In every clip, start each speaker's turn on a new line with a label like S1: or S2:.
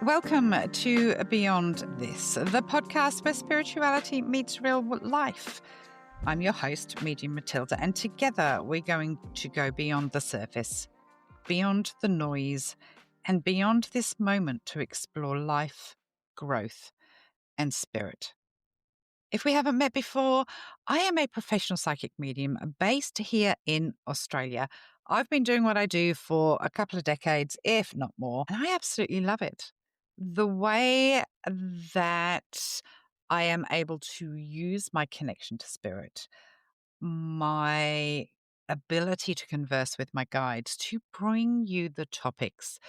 S1: Welcome to Beyond This, the podcast where spirituality meets real life. I'm your host, Medium Matilda, and together we're going to go beyond the surface, beyond the noise, and beyond this moment to explore life, growth, and spirit. If we haven't met before, I am a professional psychic medium based here in Australia. I've been doing what I do for a couple of decades, if not more, and I absolutely love it. The way that I am able to use my connection to spirit, my ability to converse with my guides, to bring you the topics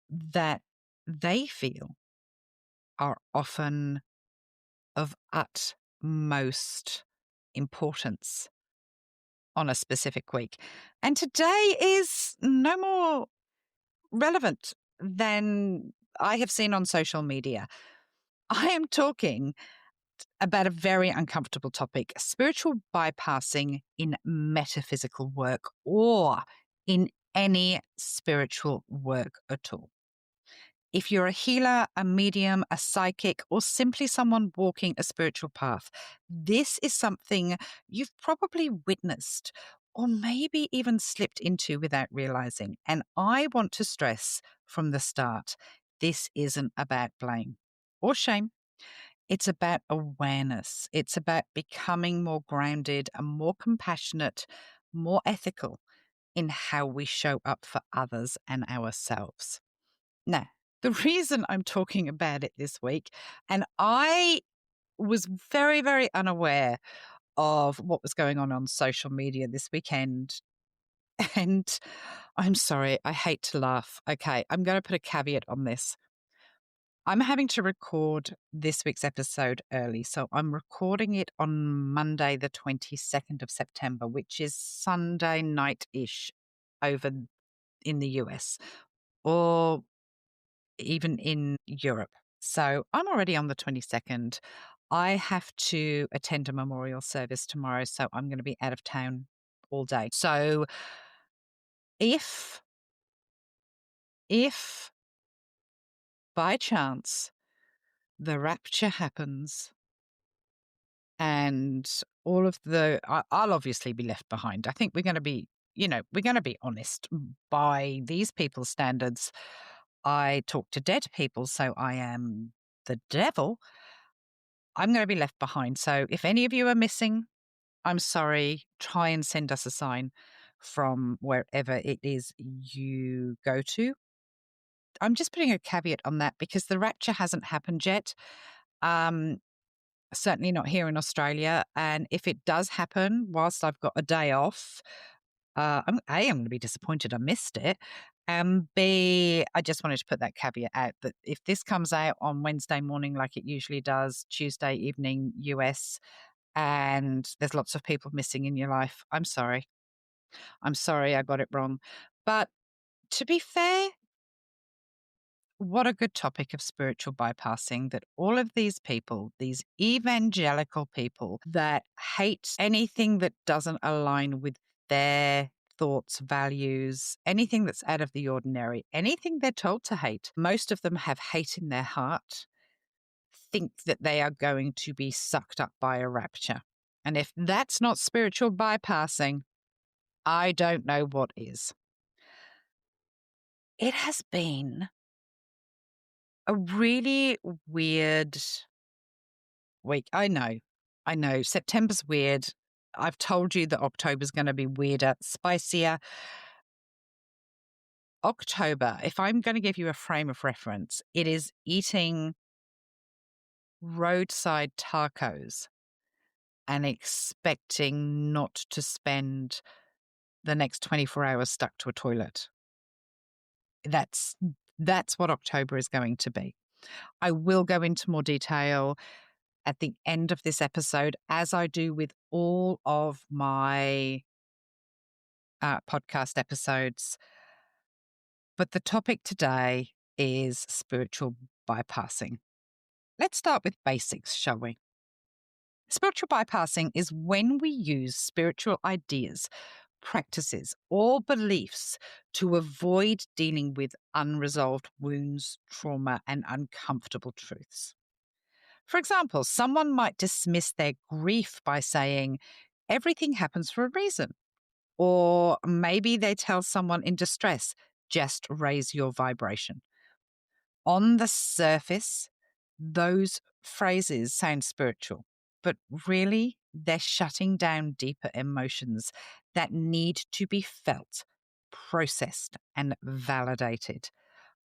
S1: that they feel are often of utmost importance on a specific week. And today is no more relevant than I have seen on social media. I am talking about a very uncomfortable topic, spiritual bypassing in metaphysical work or in any spiritual work at all. If you're a healer, a medium, a psychic, or simply someone walking a spiritual path, this is something you've probably witnessed or maybe even slipped into without realizing. And I want to stress from the start, this isn't about blame or shame. It's about awareness. It's about becoming more grounded and more compassionate, more ethical in how we show up for others and ourselves. Now, the reason I'm talking about it this week, and I was very, very unaware of what was going on social media this weekend. And I'm sorry, I hate to laugh. Okay, I'm going to put a caveat on this. I'm having to record this week's episode early. So I'm recording it on Monday, the 22nd of September, which is Sunday night-ish over in the US or even in Europe. So I'm already on the 22nd. I have to attend a memorial service tomorrow, so I'm going to be out of town all day. So if by chance the rapture happens and I'll obviously be left behind. I think we're going to be, we're going to be honest by these people's standards. I talk to dead people, so I am the devil. I'm going to be left behind. So if any of you are missing, I'm sorry. Try and send us a sign from wherever it is you go to. I'm just putting a caveat on that because the rapture hasn't happened yet. Certainly not here in Australia. And if it does happen whilst I've got a day off, I'm going to be disappointed I missed it. And B, I just wanted to put that caveat out that if this comes out on Wednesday morning like it usually does, Tuesday evening US, and there's lots of people missing in your life, I'm sorry. I'm sorry I got it wrong. But to be fair, what a good topic of spiritual bypassing that all of these people, these evangelical people that hate anything that doesn't align with their thoughts, values, anything that's out of the ordinary, anything they're told to hate. Most of them have hate in their heart, think that they are going to be sucked up by a rapture. And if that's not spiritual bypassing, I don't know what is. It has been a really weird week. I know. September's weird. I've told you that October's going to be weirder, spicier. October, if I'm going to give you a frame of reference, it is eating roadside tacos and expecting not to spend the next 24 hours stuck to a toilet. That's what October is going to be. I will go into more detail at the end of this episode, as I do with all of my podcast episodes. But the topic today is spiritual bypassing. Let's start with basics, shall we? Spiritual bypassing is when we use spiritual ideas, practices, or beliefs to avoid dealing with unresolved wounds, trauma, and uncomfortable truths. For example, someone might dismiss their grief by saying, everything happens for a reason. Or maybe they tell someone in distress, just raise your vibration. On the surface, those phrases sound spiritual, but really they're shutting down deeper emotions that need to be felt, processed, and validated.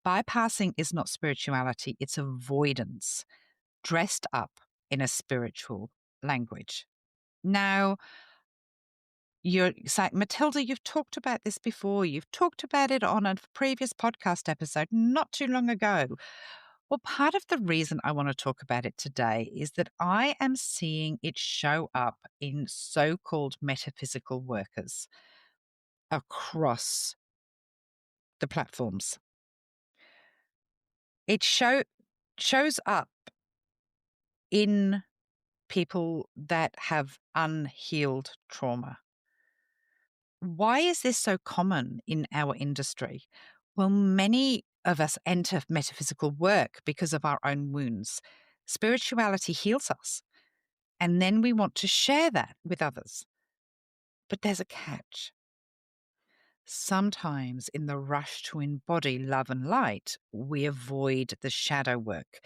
S1: Bypassing is not spirituality, it's avoidance, dressed up in a spiritual language. Now, you're saying, Matilda, you've talked about this before. You've talked about it on a previous podcast episode not too long ago. Well, part of the reason I want to talk about it today is that I am seeing it show up in so-called metaphysical workers across the platforms. It shows up in people that have unhealed trauma. Why is this so common in our industry? Well, many of us enter metaphysical work because of our own wounds. Spirituality heals us, and then we want to share that with others. But there's a catch. Sometimes, in the rush to embody love and light, we avoid the shadow work.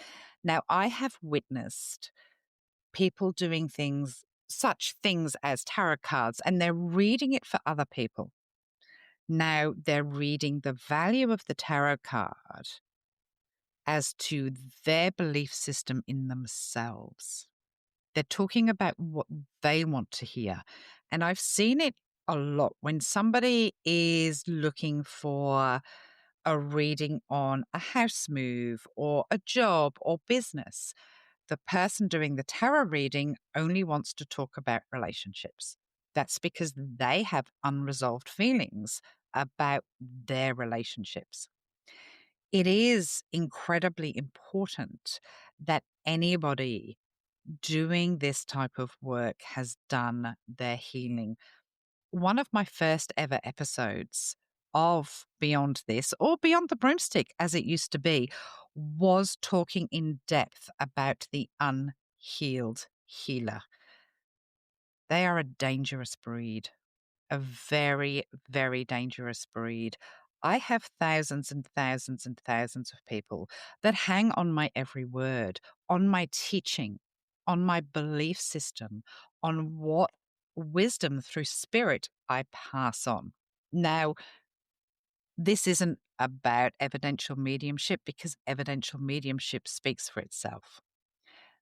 S1: Now, I have witnessed people doing such things as tarot cards, and they're reading it for other people. Now they're reading the value of the tarot card as to their belief system in themselves. They're talking about what they want to hear. And I've seen it a lot when somebody is looking for a reading on a house move or a job or business. The person doing the tarot reading only wants to talk about relationships. That's because they have unresolved feelings about their relationships. It is incredibly important that anybody doing this type of work has done their healing. One of my first ever episodes of Beyond This, or Beyond the Broomstick as it used to be, was talking in depth about the unhealed healer. They are a dangerous breed, a very, very dangerous breed. I have thousands and thousands and thousands of people that hang on my every word, on my teaching, on my belief system, on what wisdom through spirit I pass on. Now, this isn't about evidential mediumship because evidential mediumship speaks for itself.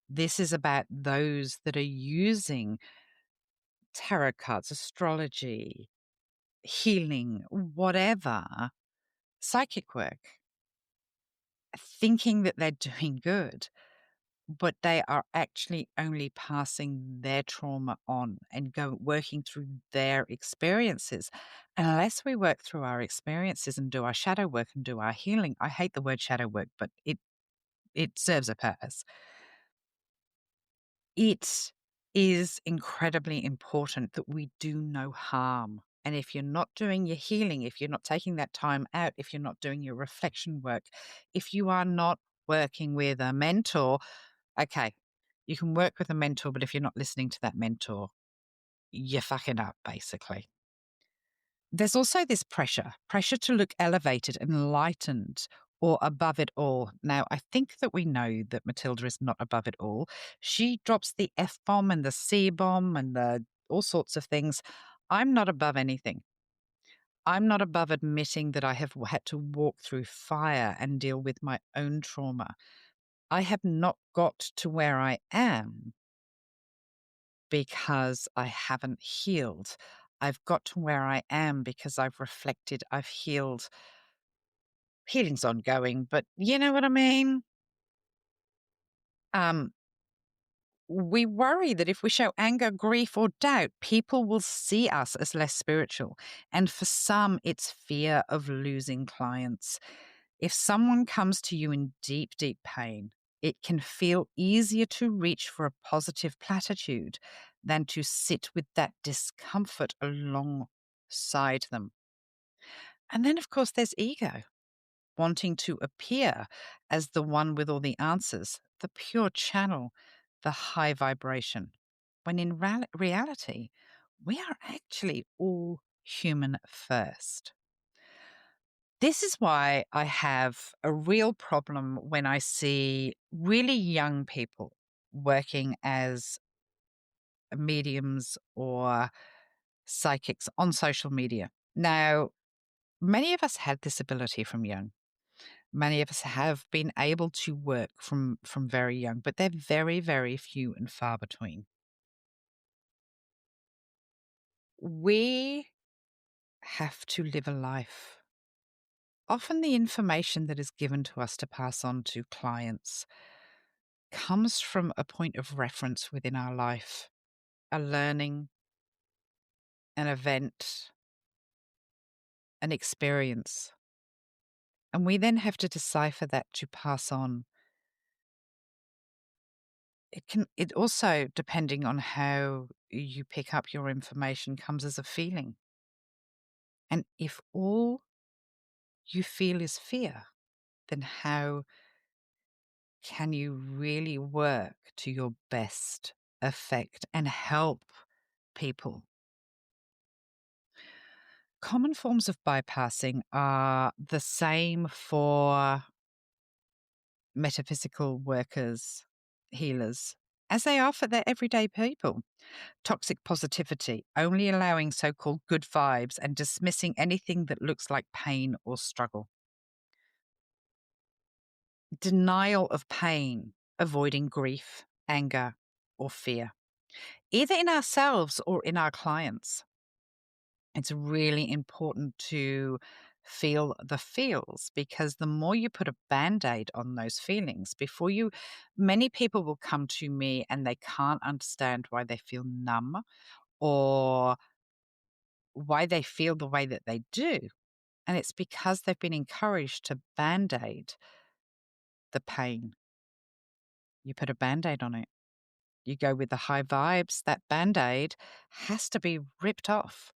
S1: This is about those that are using tarot cards, astrology, healing, whatever, psychic work, thinking that they're doing good, but they are actually only passing their trauma on and working through their experiences. Unless we work through our experiences and do our shadow work and do our healing, I hate the word shadow work, but it serves a purpose. It is incredibly important that we do no harm. And if you're not doing your healing, if you're not taking that time out, if you're not doing your reflection work, if you are not working with a mentor, okay, you can work with a mentor, but if you're not listening to that mentor, you're fucking up, basically. There's also this pressure to look elevated, enlightened, or above it all. Now, I think that we know that Matilda is not above it all. She drops the F bomb and the C bomb and the all sorts of things. I'm not above anything. I'm not above admitting that I have had to walk through fire and deal with my own trauma. I have not got to where I am because I haven't healed. I've got to where I am because I've reflected, I've healed. Healing's ongoing, but you know what I mean? Um, we worry that if we show anger, grief, or doubt, people will see us as less spiritual. And for some, it's fear of losing clients. If someone comes to you in deep, deep pain, it can feel easier to reach for a positive platitude than to sit with that discomfort alongside outside them. And then, of course, there's ego, wanting to appear as the one with all the answers, the pure channel, the high vibration, when in reality, we are actually all human first. This is why I have a real problem when I see really young people working as mediums or psychics on social media. Now, many of us had this ability from young. Many of us have been able to work from very young, but they're very, very few and far between. We have to live a life. Often the information that is given to us to pass on to clients comes from a point of reference within our life, a learning, an event, an experience. And we then have to decipher that to pass on. It also, depending on how you pick up your information, comes as a feeling. And if all you feel is fear, then how can you really work to your best effect and help people? Common forms of bypassing are the same for metaphysical workers, healers, as they are for their everyday people. Toxic positivity, only allowing so called good vibes and dismissing anything that looks like pain or struggle. Denial of pain, avoiding grief, anger, or fear, either in ourselves or in our clients. It's really important to feel the feels, because the more you put a band-aid on those feelings, many people will come to me and they can't understand why they feel numb or why they feel the way that they do. And it's because they've been encouraged to band-aid the pain. You put a band-aid on it. You go with the high vibes. That band-aid has to be ripped off.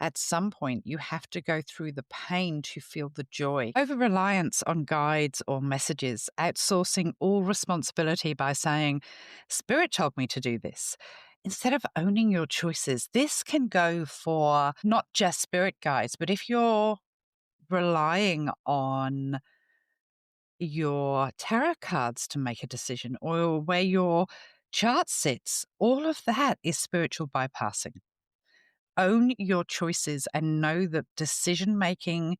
S1: At some point, you have to go through the pain to feel the joy. Over-reliance on guides or messages, outsourcing all responsibility by saying, Spirit told me to do this. Instead of owning your choices, this can go for not just spirit guides, but if you're relying on your tarot cards to make a decision or where your chart sits, all of that is spiritual bypassing. Own your choices and know that decision making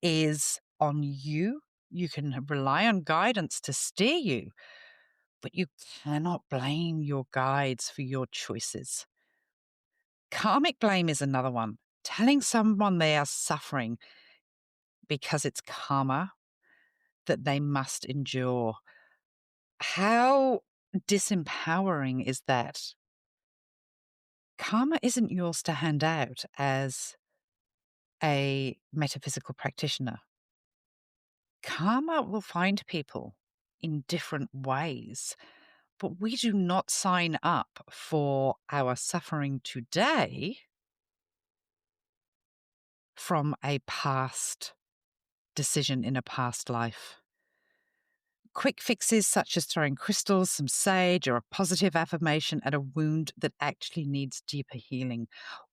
S1: is on you. You can rely on guidance to steer you, but you cannot blame your guides for your choices. Karmic blame is another one. Telling someone they are suffering because it's karma that they must endure. How disempowering is that? Karma isn't yours to hand out as a metaphysical practitioner. Karma will find people in different ways, but we do not sign up for our suffering today from a past decision in a past life. Quick fixes such as throwing crystals, some sage, or a positive affirmation at a wound that actually needs deeper healing.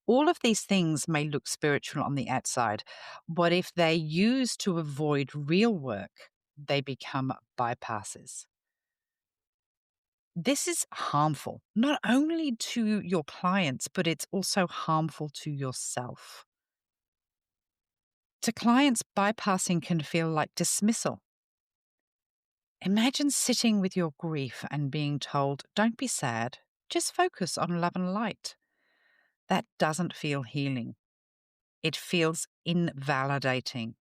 S1: All of these things may look spiritual on the outside, but if they're used to avoid real work, they become bypasses. This is harmful, not only to your clients, but it's also harmful to yourself. To clients, bypassing can feel like dismissal. Imagine sitting with your grief and being told, don't be sad, just focus on love and light. That doesn't feel healing. It feels invalidating.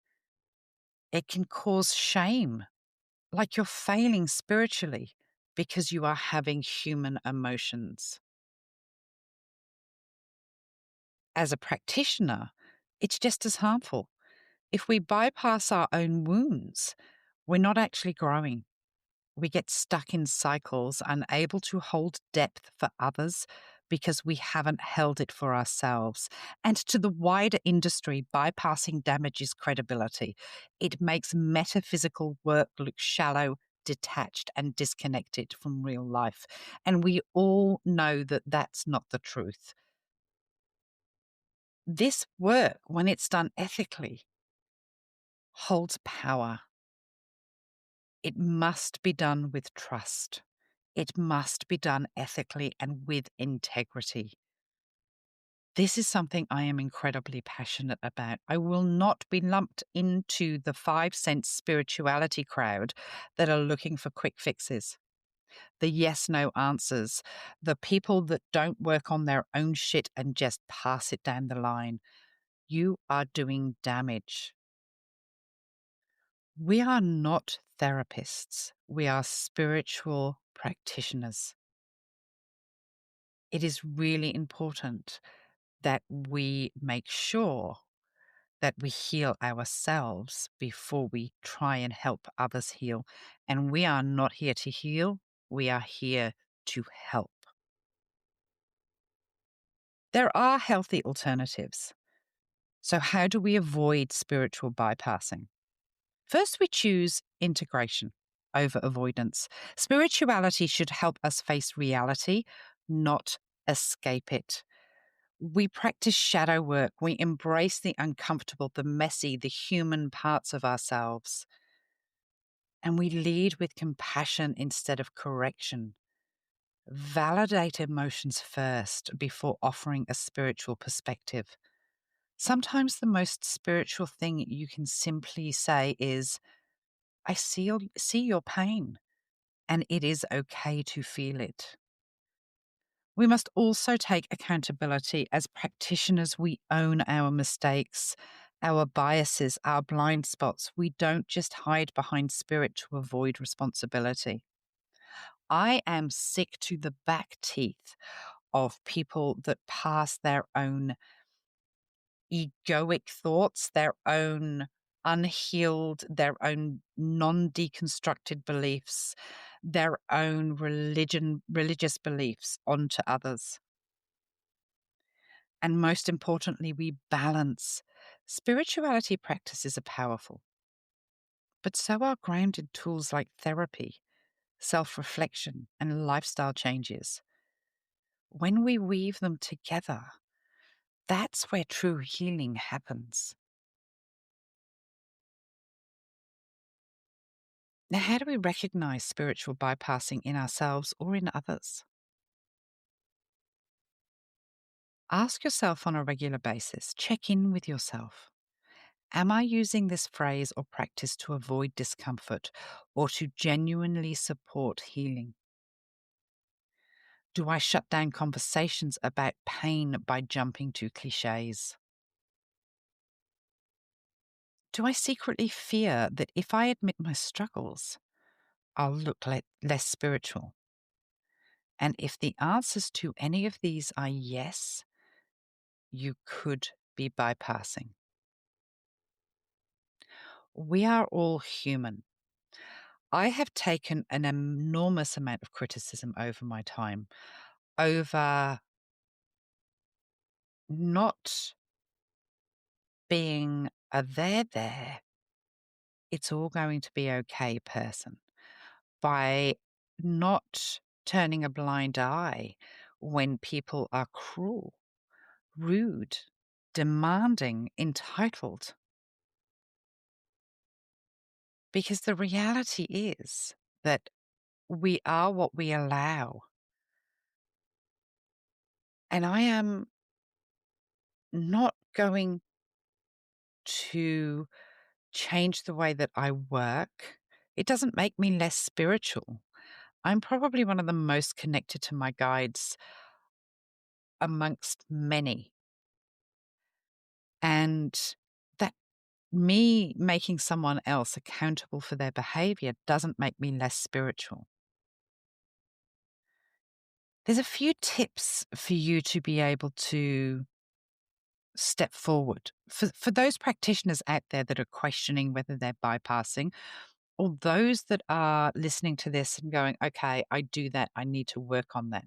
S1: It can cause shame, like you're failing spiritually because you are having human emotions. As a practitioner, it's just as harmful. If we bypass our own wounds, we're not actually growing. We get stuck in cycles, unable to hold depth for others because we haven't held it for ourselves. And to the wider industry, bypassing damages credibility. It makes metaphysical work look shallow, detached, and disconnected from real life. And we all know that that's not the truth. This work, when it's done ethically, holds power. It must be done with trust. It must be done ethically and with integrity. This is something I am incredibly passionate about. I will not be lumped into the 5 cent spirituality crowd that are looking for quick fixes, the yes-no answers, the people that don't work on their own shit and just pass it down the line. You are doing damage. We are not therapists. We are spiritual practitioners. It is really important that we make sure that we heal ourselves before we try and help others heal. And we are not here to heal, we are here to help. There are healthy alternatives. So, how do we avoid spiritual bypassing? First, we choose integration over avoidance. Spirituality should help us face reality, not escape it. We practice shadow work. We embrace the uncomfortable, the messy, the human parts of ourselves. And we lead with compassion instead of correction. Validate emotions first before offering a spiritual perspective. Sometimes the most spiritual thing you can simply say is, I see your pain, and it is okay to feel it. We must also take accountability. As practitioners, we own our mistakes, our biases, our blind spots. We don't just hide behind spirit to avoid responsibility. I am sick to the back teeth of people that pass their own egoic thoughts, their own unhealed, their own non-deconstructed beliefs, their own religious beliefs onto others. And most importantly, we balance. Spirituality practices are powerful, but so are grounded tools like therapy, self-reflection, and lifestyle changes. When we weave them together, that's where true healing happens. Now, how do we recognize spiritual bypassing in ourselves or in others? Ask yourself on a regular basis, check in with yourself. Am I using this phrase or practice to avoid discomfort or to genuinely support healing? Do I shut down conversations about pain by jumping to cliches? Do I secretly fear that if I admit my struggles, I'll look less spiritual? And if the answers to any of these are yes, you could be bypassing. We are all human. I have taken an enormous amount of criticism over my time, over not being a there, it's all going to be okay person, by not turning a blind eye when people are cruel, rude, demanding, entitled. Because the reality is that we are what we allow. And I am not going to change the way that I work. It doesn't make me less spiritual. I'm probably one of the most connected to my guides amongst many. And that me making someone else accountable for their behavior doesn't make me less spiritual. There's a few tips for you to be able to step forward. For those practitioners out there that are questioning whether they're bypassing, or those that are listening to this and going, okay, I do that, I need to work on that.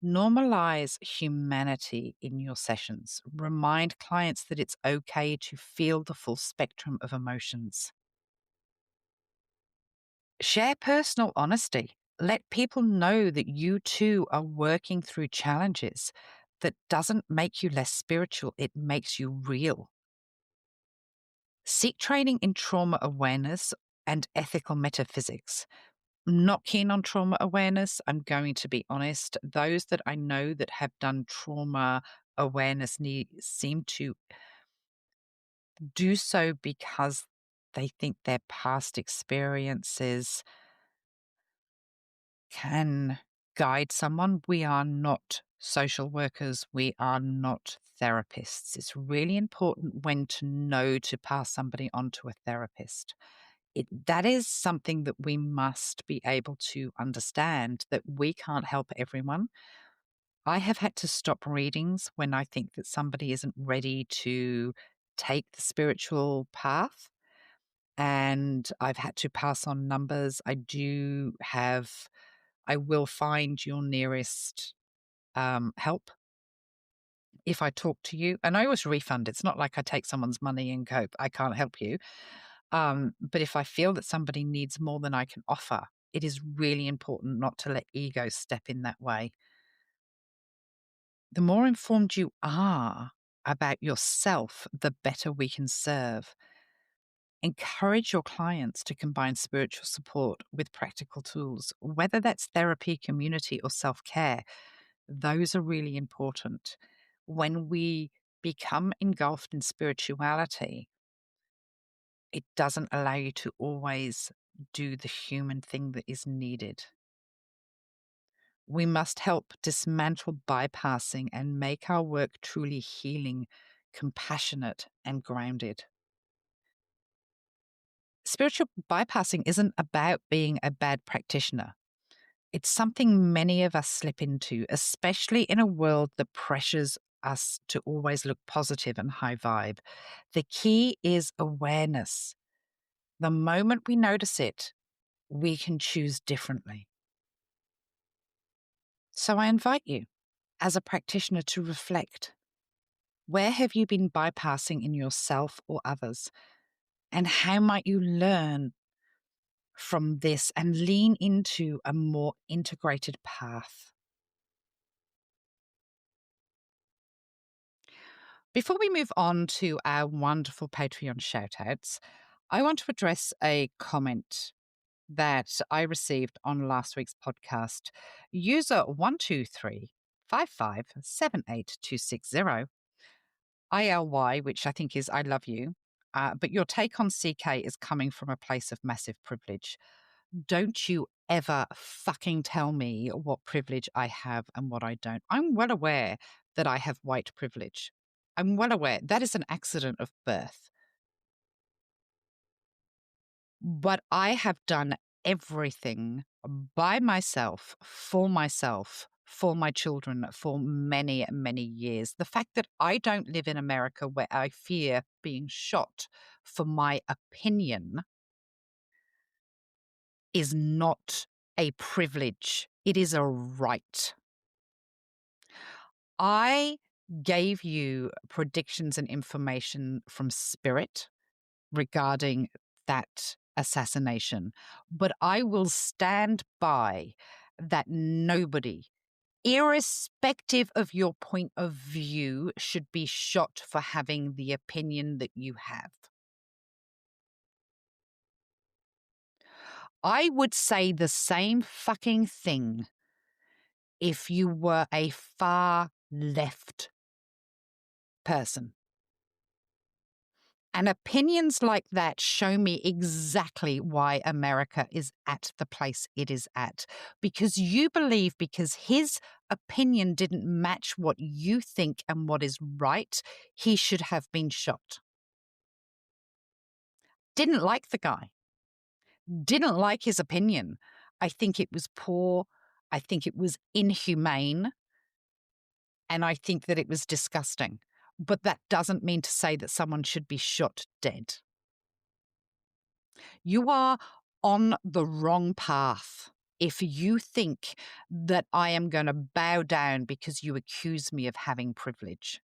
S1: Normalize humanity in your sessions. Remind clients that it's okay to feel the full spectrum of emotions. Share personal honesty. Let people know that you too are working through challenges. That doesn't make you less spiritual, it makes you real. Seek training in trauma awareness and ethical metaphysics. Not keen on trauma awareness, I'm going to be honest. Those that I know that have done trauma awareness seem to do so because they think their past experiences can guide someone. We are not social workers. We are not therapists. It's really important when to know to pass somebody on to a therapist. That is something that we must be able to understand, that we can't help everyone. I have had to stop readings when I think that somebody isn't ready to take the spiritual path, and I've had to pass on numbers. I will find your nearest help if I talk to you. And I always refund. It's not like I take someone's money and go, I can't help you. But if I feel that somebody needs more than I can offer, it is really important not to let ego step in that way. The more informed you are about yourself, the better we can serve. Encourage your clients to combine spiritual support with practical tools, whether that's therapy, community, or self care. Those are really important. When we become engulfed in spirituality, it doesn't allow you to always do the human thing that is needed. We must help dismantle bypassing and make our work truly healing, compassionate, and grounded. Spiritual bypassing isn't about being a bad practitioner. It's something many of us slip into, especially in a world that pressures us to always look positive and high vibe. The key is awareness. The moment we notice it, we can choose differently. So I invite you, as a practitioner, to reflect. Where have you been bypassing in yourself or others? And how might you learn from this and lean into a more integrated path? Before we move on to our wonderful Patreon shoutouts, I want to address a comment that I received on last week's podcast. User 123557826 ILY, which I think is I love you, but your take on CK is coming from a place of massive privilege. Don't you ever fucking tell me what privilege I have and what I don't. I'm well aware that I have white privilege. I'm well aware that is an accident of birth. But I have done everything by myself, for my children, for many, many years. The fact that I don't live in America where I fear being shot for my opinion is not a privilege. It is a right. I gave you predictions and information from Spirit regarding that assassination, but I will stand by that nobody, irrespective of your point of view, should be shot for having the opinion that you have. I would say the same fucking thing if you were a far left person. And opinions like that show me exactly why America is at the place it is at. Because you believe because his opinion didn't match what you think and what is right, he should have been shot. Didn't like the guy. Didn't like his opinion. I think it was poor. I think it was inhumane. And I think that it was disgusting. But that doesn't mean to say that someone should be shot dead. You are on the wrong path if you think that I am going to bow down because you accuse me of having privilege.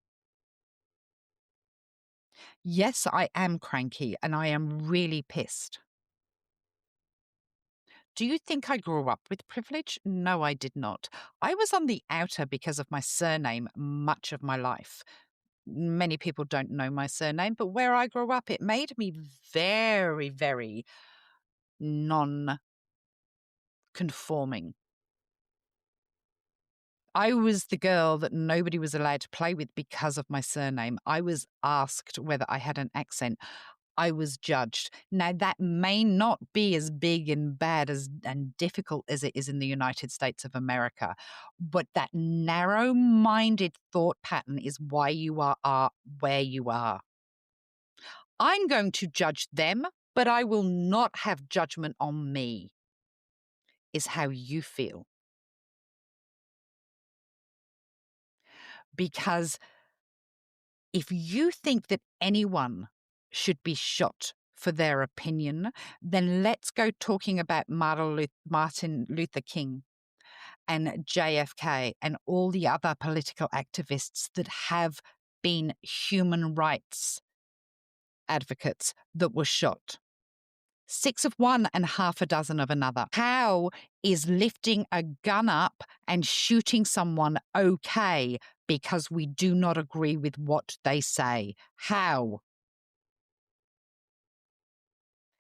S1: Yes, I am cranky and I am really pissed. Do you think I grew up with privilege? No, I did not. I was on the outer because of my surname much of my life. Many people don't know my surname, but where I grew up, it made me very, very non-conforming. I was the girl that nobody was allowed to play with because of my surname. I was asked whether I had an accent. I was judged. Now, that may not be as big and bad and difficult as it is in the United States of America, but that narrow-minded thought pattern is why you are where you are. I'm going to judge them, but I will not have judgment on me, is how you feel. Because if you think that anyone should be shot for their opinion, then let's go talking about Martin Luther King and JFK and all the other political activists that have been human rights advocates that were shot. 6 of one and half a dozen of another. How is lifting a gun up and shooting someone okay because we do not agree with what they say? How?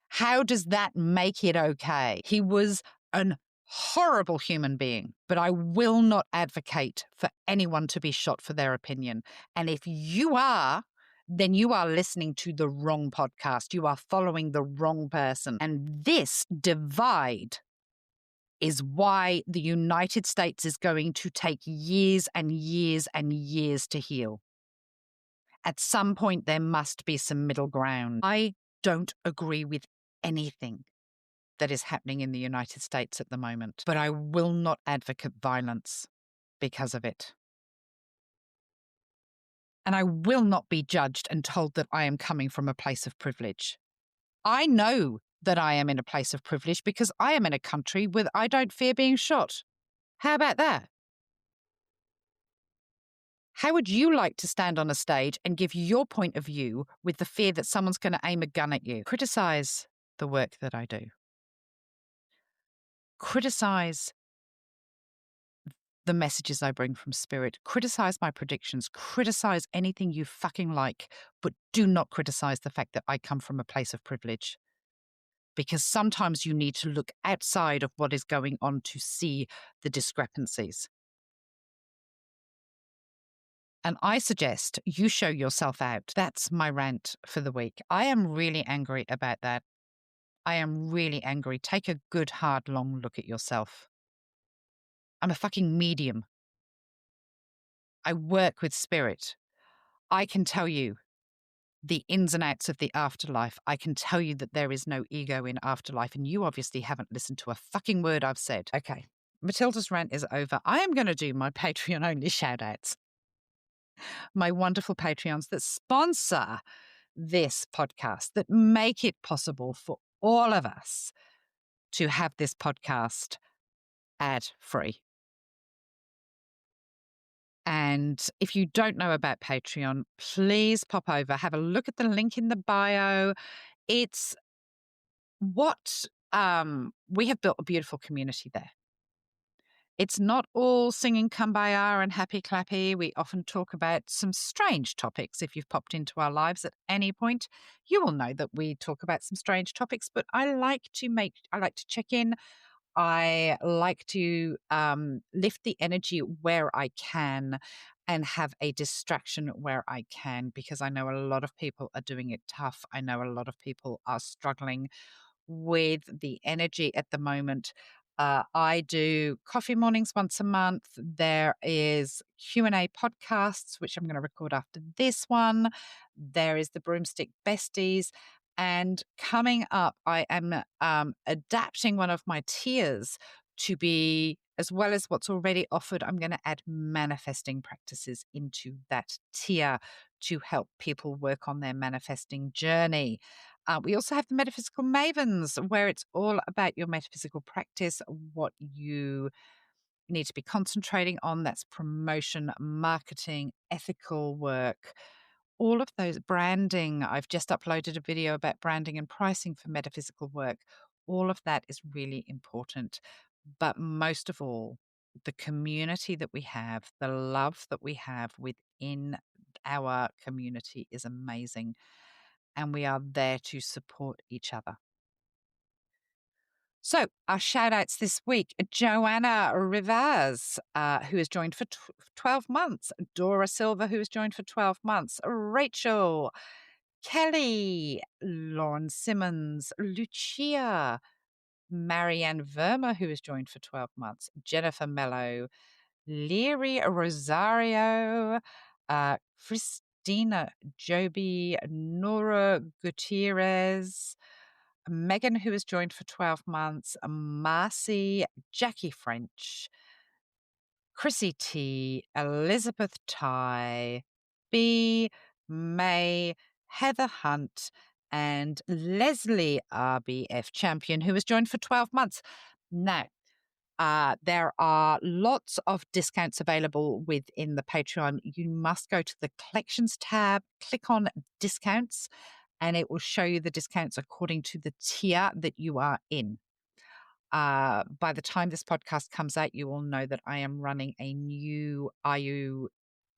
S1: How does that make it okay? He was an horrible human being, but I will not advocate for anyone to be shot for their opinion. And if you are, then you are listening to the wrong podcast. You are following the wrong person. And this divide is why the United States is going to take years and years and years to heal. At some point, there must be some middle ground. I don't agree with anything that is happening in the United States at the moment, but I will not advocate violence because of it. And I will not be judged and told that I am coming from a place of privilege. I know that I am in a place of privilege because I am in a country where I don't fear being shot. How about that? How would you like to stand on a stage and give your point of view with the fear that someone's going to aim a gun at you? Criticize the work that I do. Criticize the messages I bring from spirit. Criticize my predictions. Criticize anything you fucking like, but do not criticize the fact that I come from a place of privilege. Because sometimes you need to look outside of what is going on to see the discrepancies. And I suggest you show yourself out. That's my rant for the week. I am really angry about that. I am really angry. Take a good, hard, long look at yourself. I'm a fucking medium. I work with spirit. I can tell you the ins and outs of the afterlife. I can tell you that there is no ego in afterlife, and you obviously haven't listened to a fucking word I've said. Okay, Matilda's rant is over. I am going to do my Patreon-only shout-outs. My wonderful Patreons that sponsor this podcast, that make it possible for all of us to have this podcast ad-free. And if you don't know about Patreon, please pop over, have a look at the link in the bio. It's what we have built a beautiful community there. It's not all singing Kumbaya and happy clappy. We often talk about some strange topics. If you've popped into our lives at any point, you will know that we talk about some strange topics, but I like to check in. I like to lift the energy where I can and have a distraction where I can, because I know a lot of people are doing it tough. I know a lot of people are struggling with the energy at the moment. I do coffee mornings once a month. There is Q&A podcasts, which I'm going to record after this one. There is the Broomstick Besties. And coming up, I am adapting one of my tiers to be, as well as what's already offered, I'm going to add manifesting practices into that tier to help people work on their manifesting journey. We also have the Metaphysical Mavens, where it's all about your metaphysical practice, what you need to be concentrating on. That's promotion, marketing, ethical work, all of those branding. I've just uploaded a video about branding and pricing for metaphysical work. All of that is really important. But most of all, the community that we have, the love that we have within our community is amazing. And we are there to support each other. So, our shout outs this week: Joanna Rivaz, who has joined for 12 months, Dora Silva, who has joined for 12 months, Rachel, Kelly, Lauren Simmons, Lucia, Marianne Verma, who has joined for 12 months, Jennifer Mello, Leary Rosario, Christina Joby, Nora Gutierrez, Megan, who has joined for 12 months, Marcy, Jackie French, Chrissy T, Elizabeth Ty, B, May, Heather Hunt, and Leslie RBF Champion, who has joined for 12 months. Now, there are lots of discounts available within the Patreon. You must go to the collections tab, click on discounts, and it will show you the discounts according to the tier that you are in. By the time this podcast comes out, you will know that I am running a new Are You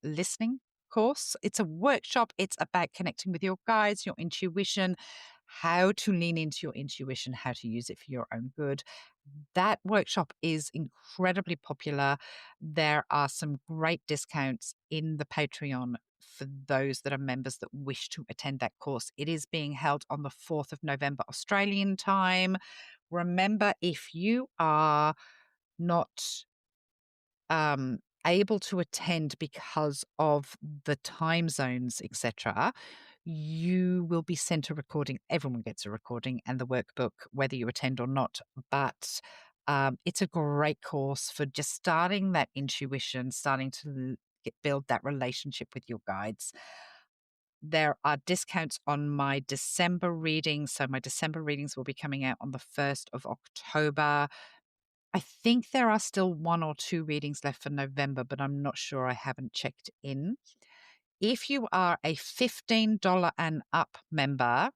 S1: Listening course. It's a workshop. It's about connecting with your guides, your intuition, how to lean into your intuition, how to use it for your own good. That workshop is incredibly popular. There are some great discounts in the Patreon for those that are members that wish to attend that course. It is being held on the 4th of November, Australian time. Remember, if you are not able to attend because of the time zones, etc., you will be sent a recording. Everyone gets a recording and the workbook, whether you attend or not. But it's a great course for just starting that intuition, starting to build that relationship with your guides. There are discounts on my December readings. So my December readings will be coming out on the 1st of October. I think there are still 1 or 2 readings left for November, but I'm not sure. I haven't checked in. If you are a $15 and up member,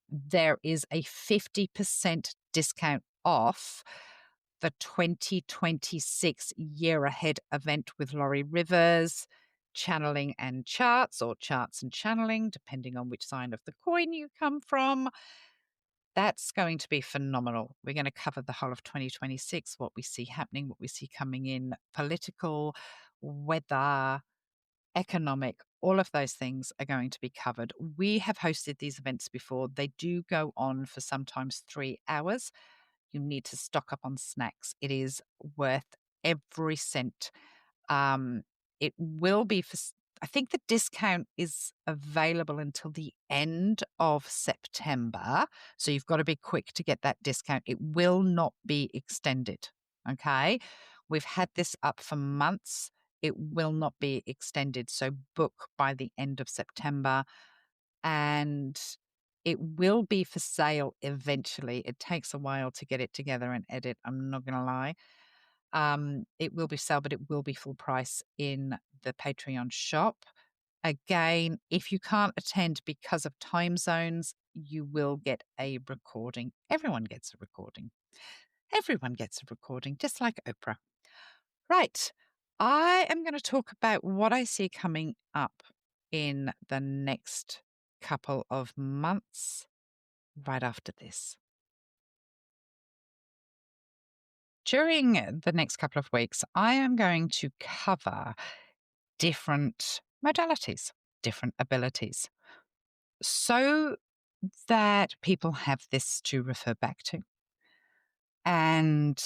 S1: there is a 50% discount off the 2026 Year Ahead event with Laurie Rivers, channeling and charts, or charts and channeling, depending on which side of the coin you come from. That's going to be phenomenal. We're going to cover the whole of 2026, what we see happening, what we see coming in, political, weather, economic, all of those things are going to be covered. We have hosted these events before. They do go on for sometimes 3 hours. You need to stock up on snacks. It is worth every cent. It will be for, I think the discount is available until the end of September. So you've got to be quick to get that discount. It will not be extended. Okay. We've had this up for months. It will not be extended. So book by the end of September. And it will be for sale eventually. It takes a while to get it together and edit. I'm not going to lie. It will be sale, but it will be full price in the Patreon shop. Again, if you can't attend because of time zones, you will get a recording. Everyone gets a recording. Everyone gets a recording, just like Oprah. Right. I am going to talk about what I see coming up in the next couple of months right after this. During the next couple of weeks, I am going to cover different modalities, different abilities, so that people have this to refer back to. And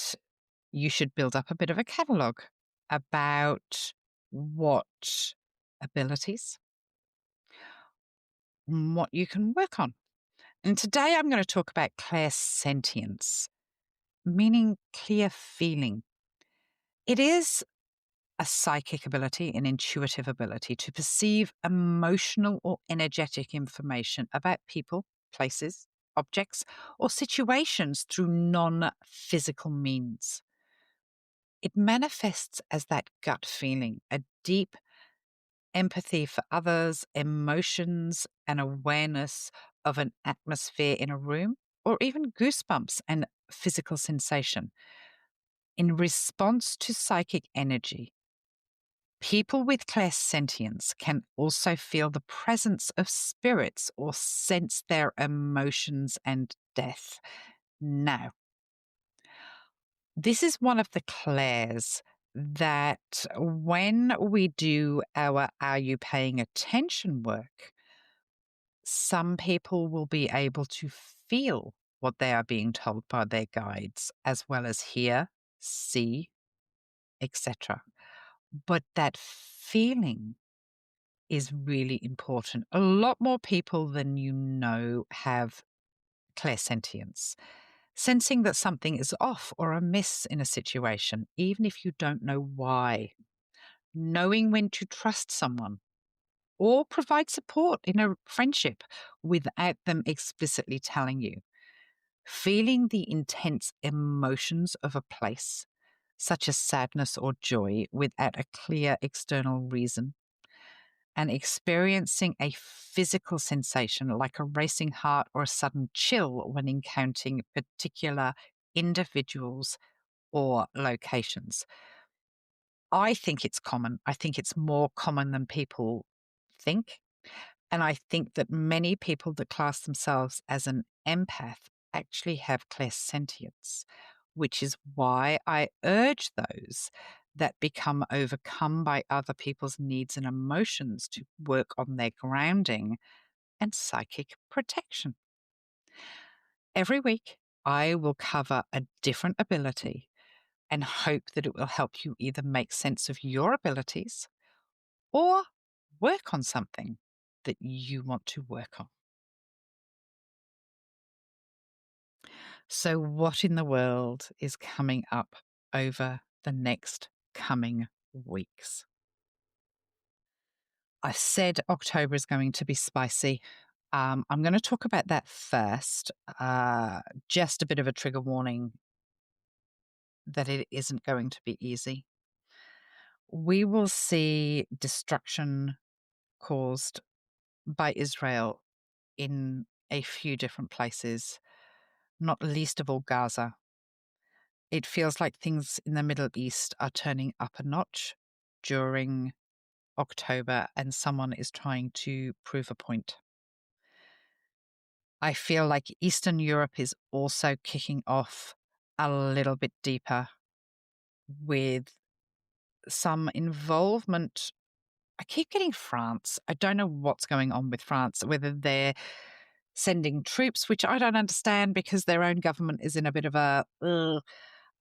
S1: you should build up a bit of a catalogue about what abilities, what you can work on. And today I'm going to talk about clair-sentience, meaning clear feeling. It is a psychic ability, an intuitive ability to perceive emotional or energetic information about people, places, objects, or situations through non-physical means. It manifests as that gut feeling, a deep empathy for others, emotions, and awareness of an atmosphere in a room, or even goosebumps and physical sensation. In response to psychic energy, people with clair-sentience can also feel the presence of spirits or sense their emotions and death. Now, this is one of the clairs that when we do our Are You Paying Attention work, some people will be able to feel what they are being told by their guides, as well as hear, see, etc. But that feeling is really important. A lot more people than you know have clair-sentience, sensing that something is off or amiss in a situation, even if you don't know why. Knowing when to trust someone or provide support in a friendship without them explicitly telling you. Feeling the intense emotions of a place, such as sadness or joy, without a clear external reason. And experiencing a physical sensation like a racing heart or a sudden chill when encountering particular individuals or locations. I think it's common. I think it's more common than people think. And I think that many people that class themselves as an empath actually have clair-sentience, which is why I urge those that become overcome by other people's needs and emotions to work on their grounding and psychic protection. Every week, I will cover a different ability and hope that it will help you either make sense of your abilities or work on something that you want to work on. So, what in the world is coming up over the next coming weeks? I said October is going to be spicy. I'm going to talk about that first. Just a bit of a trigger warning that it isn't going to be easy. We will see destruction caused by Israel in a few different places, not least of all Gaza. It feels like things in the Middle East are turning up a notch during October, and someone is trying to prove a point. I feel like Eastern Europe is also kicking off a little bit deeper with some involvement. I keep getting France. I don't know what's going on with France, whether they're sending troops, which I don't understand because their own government is in a bit of a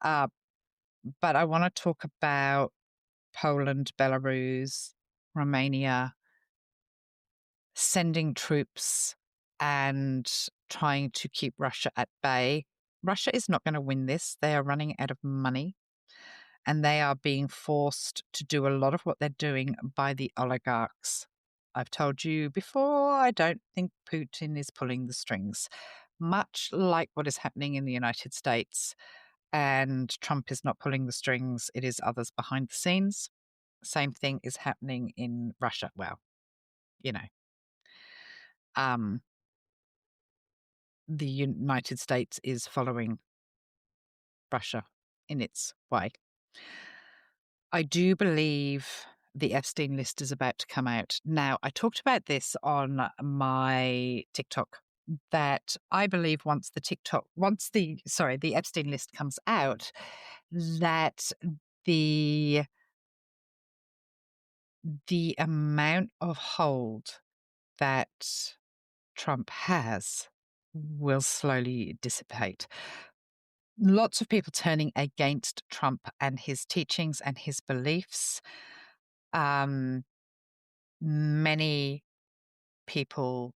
S1: but I want to talk about Poland, Belarus, Romania, sending troops and trying to keep Russia at bay. Russia is not going to win this. They are running out of money and they are being forced to do a lot of what they're doing by the oligarchs. I've told you before, I don't think Putin is pulling the strings, much like what is happening in the United States. And Trump is not pulling the strings, it is others behind the scenes. Same thing is happening in Russia. Well, you know, the United States is following Russia in its way. I do believe the Epstein list is about to come out. Now, I talked about this on my TikTok that I believe once the Epstein list comes out, that the amount of hold that Trump has will slowly dissipate. Lots of people turning against Trump and his teachings and his beliefs. Many people,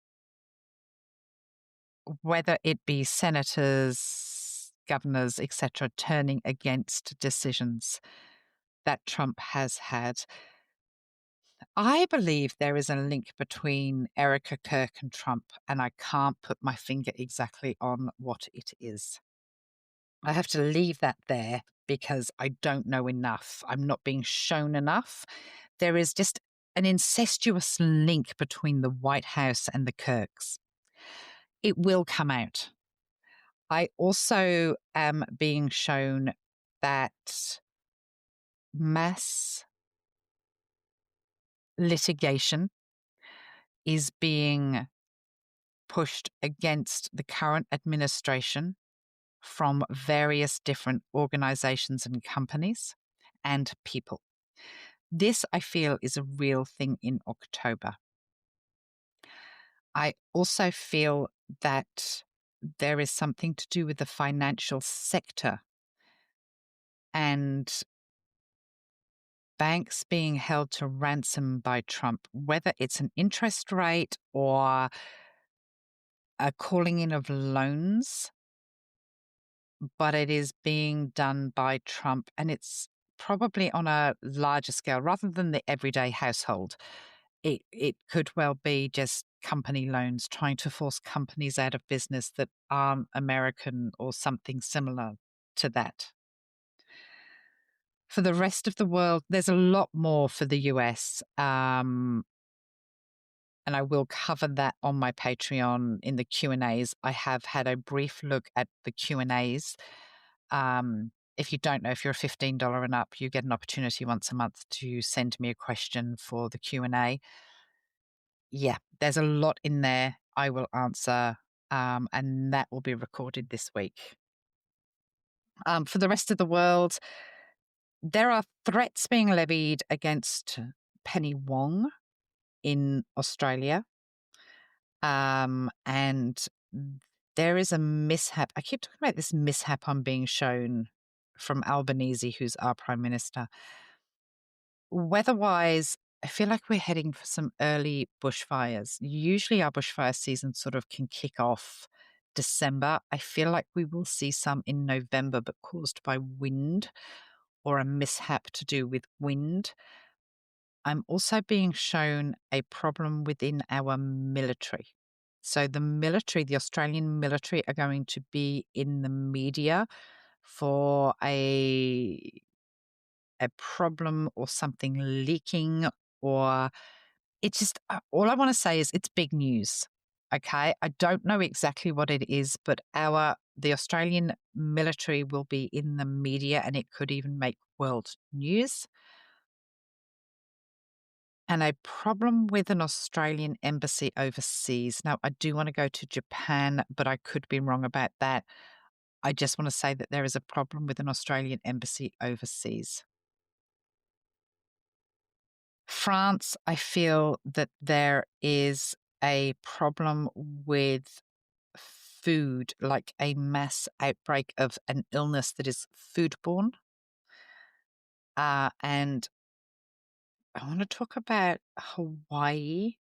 S1: whether it be senators, governors, etc., turning against decisions that Trump has had. I believe there is a link between Erica Kirk and Trump, and I can't put my finger exactly on what it is. I have to leave that there because I don't know enough. I'm not being shown enough. There is just an incestuous link between the White House and the Kirks. It will come out. I also am being shown that mass litigation is being pushed against the current administration from various different organizations and companies and people. This, I feel, is a real thing in October. I also feel that there is something to do with the financial sector and banks being held to ransom by Trump, whether it's an interest rate or a calling in of loans, but it is being done by Trump, and it's probably on a larger scale rather than the everyday household. It could well be just company loans, trying to force companies out of business that aren't American or something similar to that. For the rest of the world, there's a lot more for the US. And I will cover that on my Patreon in the Q&As. I have had a brief look at the Q&As. If you don't know, if you're a $15 and up, you get an opportunity once a month to send me a question for the Q&A. Yeah, there's a lot in there I will answer, and that will be recorded this week. For the rest of the world, there are threats being levied against Penny Wong in Australia. And there is a mishap. I keep talking about this mishap I'm being shown from Albanese, who's our Prime Minister. Weather-wise, I feel like we're heading for some early bushfires. Usually our bushfire season sort of can kick off December. I feel like we will see some in November, but caused by wind or a mishap to do with wind. I'm also being shown a problem within our military. So the military, the Australian military, are going to be in the media for a problem or something leaking, or it's just all I want to say is it's big news. Okay, I don't know exactly what it is, but the Australian military will be in the media, and it could even make world news. And a problem with an Australian embassy overseas. Now, I do want to go to Japan, but I could be wrong about that. I just want to say that there is a problem with an Australian embassy overseas. France, I feel that there is a problem with food, like a mass outbreak of an illness that is foodborne. And I want to talk about Hawaii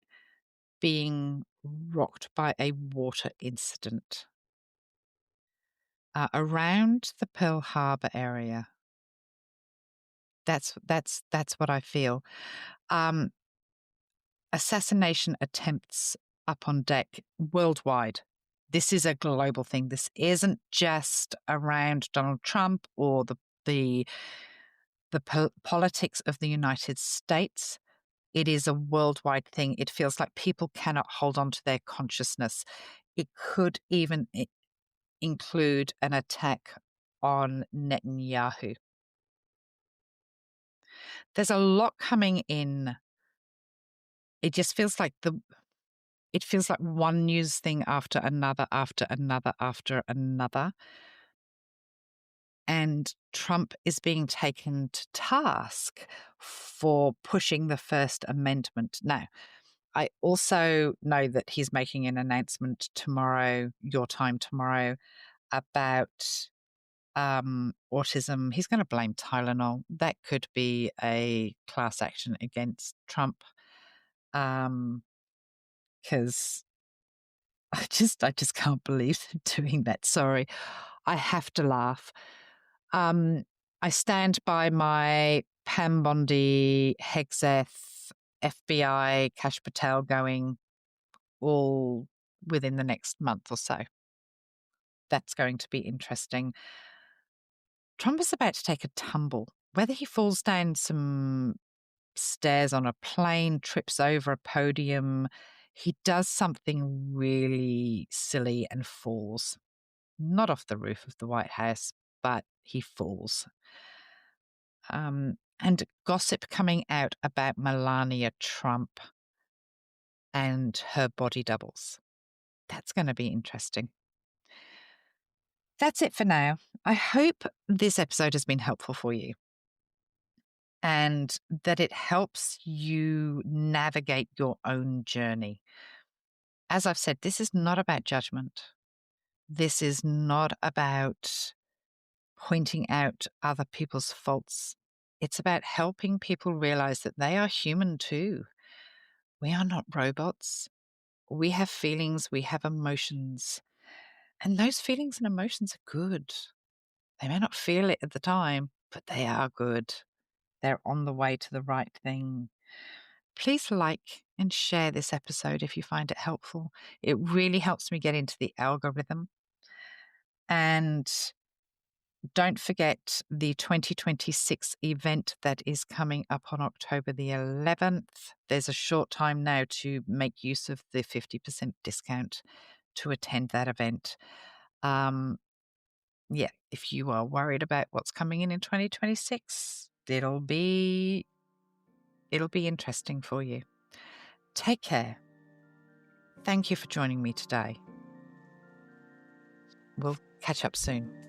S1: being rocked by a water incident around the Pearl Harbor area. That's what I feel. Assassination attempts up on deck worldwide. This is a global thing. This isn't just around Donald Trump or the politics of the United States. It is a worldwide thing. It feels like people cannot hold on to their consciousness. It could even include an attack on Netanyahu. There's a lot coming in. It just feels like one news thing after another, after another, after another. And Trump is being taken to task for pushing the First Amendment. Now, I also know that he's making an announcement tomorrow, your time tomorrow, about autism. He's going to blame Tylenol. That could be a class action against Trump. Because I just can't believe they're doing that. Sorry. I have to laugh. I stand by my Pam Bondi Hexeth FBI, Kash Patel going all within the next month or so. That's going to be interesting. Trump is about to take a tumble. Whether he falls down some stairs on a plane, trips over a podium, he does something really silly and falls. Not off the roof of the White House, but he falls. And gossip coming out about Melania Trump and her body doubles. That's going to be interesting. That's it for now. I hope this episode has been helpful for you and that it helps you navigate your own journey. As I've said, this is not about judgment. This is not about pointing out other people's faults. It's about helping people realize that they are human too. We are not robots. We have feelings, we have emotions, and those feelings and emotions are good. They may not feel it at the time, but they are good. They're on the way to the right thing. Please like and share this episode if you find it helpful. It really helps me get into the algorithm. And don't forget the 2026 event that is coming up on October the 11th. There's a short time now to make use of the 50% discount to attend that event. If you are worried about what's coming in 2026, it'll be interesting for you. Take care. Thank you for joining me today. We'll catch up soon.